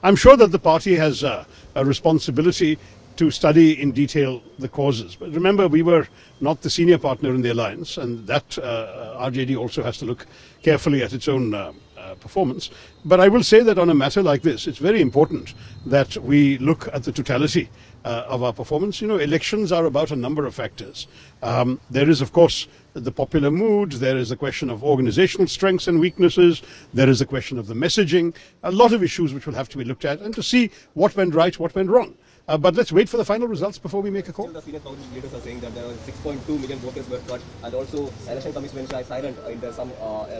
I'm sure that the party has a responsibility to study in detail the causes. But remember, we were not the senior partner in the alliance, and that RJD also has to look carefully at its own performance. But I will say that on a matter like this, it's very important that we look at the totality of our performance. You know, elections are about a number of factors. There is, of course, the popular mood, there is the question of organizational strengths and weaknesses, there is the question of the messaging, a lot of issues which will have to be looked at and to see what went right, what went wrong. But let's wait for the final results before we make a call. Still, the senior Congress leaders are saying that there were 6.2 million voters were cut, and also election commission are silent in some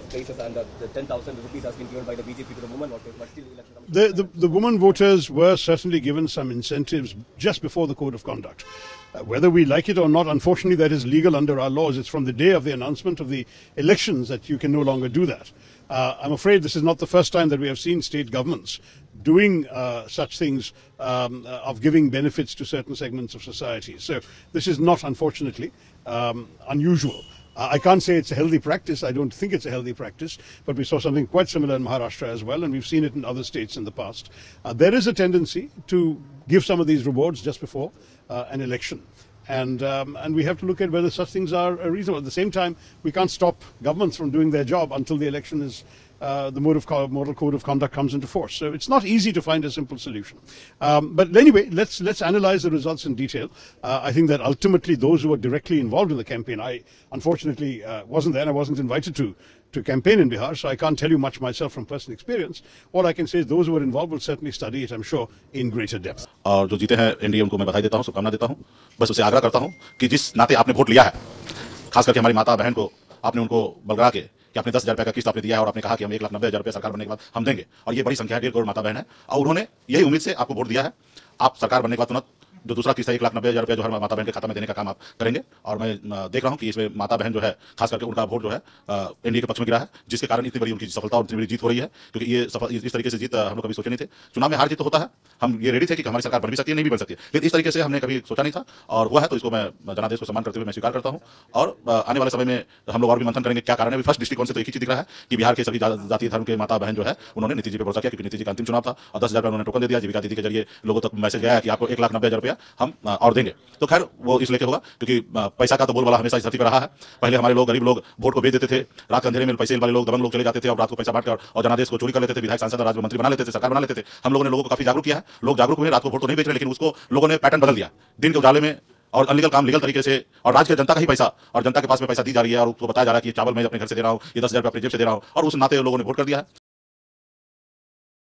places, and the 10,000 rupees has been given by the BJP to the women voters. But still, election commission. The women voters were certainly given some incentives just before the code of conduct. Whether we like it or not, unfortunately, that is legal under our laws. It's from the day of the announcement of the elections that you can no longer do that. I'm afraid this is not the first time that we have seen state governments doing such things of giving benefits to certain segments of society. So this is not, unfortunately, unusual. I can't say it's a healthy practice. I don't think it's a healthy practice, but we saw something quite similar in Maharashtra as well, and we've seen it in other states in the past. There is a tendency to give some of these rewards just before an election. And we have to look at whether such things are reasonable. At the same time, we can't stop governments from doing their job until the election is the model code of conduct comes into force. So it's not easy to find a simple solution. But anyway, let's analyze the results in detail. I think that ultimately those who were directly involved in the campaign, I unfortunately wasn't there and I wasn't invited to campaign in Bihar, so I can't tell you much myself from personal experience. All I can say is those who were involved will certainly study it, I'm sure, in greater depth. और जो जीते हैं NDA उनको मैं बधाई देता हूं, शुभकामना देता हूं। बस उसे आग्रह करता हूं कि जिस नाते आपने वोट लिया है, खास करके हमारी माता बहन को आपने उनको बलगा के कि आपने 10,000 रुपये का किस्त आपने दिया है और आपने कहा कि हम 1,90,000 रुपये सरकार बनने के बाद हम देंगे, और ये बड़ी संख्या है, 1.5 करोड़ माता बहन है, और उन्होंने यही उम्मीद से आपको वोट दिया है। आप सरकार बनने के बाद तुरंत जो दूसरा किस्त है 1,90,000 रुपये जो हर माता बहन के खाता में देने का काम आप करेंगे, और मैं देख रहा हूं कि इसमें माता बहन जो है खास करके उनका वोट जो है एनडीए के पक्ष में गिरा है, जिसके कारण इतनी बड़ी उनकी सफलता और इतनी बड़ी जीत हो रही है, क्योंकि ये इस तरीके से जीत हम लोग कभी सोचे नहीं थे। चुनाव में हार जीत तो होता है, हम ये रेडी थे कि हमारी सरकार बन भी सकती है, नहीं भी बन सकती है, लेकिन इस तरीके से हमने कभी सोचा नहीं था और हुआ है, तो इसको मैं जनादेश को सम्मान करते हुए मैं स्वीकार करता हूं। और आने वाले समय में हम लोग और भी मंथन करेंगे क्या कारण है। फर्स्ट दृष्टिकोण से तो एक ही चीज दिख रहा है कि बिहार के सभी जाति धर्म के माता बहन जो है उन्होंने नीतीश जी पर भरोसा किया, क्योंकि नीतीश जी का अंतिम चुनाव था और 10,000 रुपये उन्होंने टोकन दे दिया। जीविका दीदी के जरिए लोगों तक मैसेज गया है कि आपको 1,90,000 रुपया हम और देंगे। तो खैर वो इसलिए होगा क्योंकि पैसा का तो बोलबाला हमेशा इस धरती पर रहा है। पहले हमारे लोग, गरीब लोग वोट को बेच देते थे, रात के अंधेरे में पैसे वाले लोग, दबंग लोग चले जाते थे और रात को पैसा बांटकर और जनादेश को चोरी कर लेते थे, विधायक सांसद राज्य मंत्री बना लेते थे, सरकार बना लेते थे। हम लोगों ने लोगों को काफी जागरूक किया है, लोग जागरूक हुए, रात को वोट तो नहीं बेच रहे, लेकिन उसको लोगों ने पैटर्न बदल दिया। दिन के उजाले में और अनलीगल काम लीगल तरीके से, और राज्य की जनता का ही पैसा और जनता के पास में पैसा दी जा रही है, और उसको बताया जा रहा है कि चावल मैं अपने घर से दे रहा हूँ, ये 10,000 रुपये अपने जेब से दे रहा हूँ, और उस नाते लोगों ने वोट कर दिया है।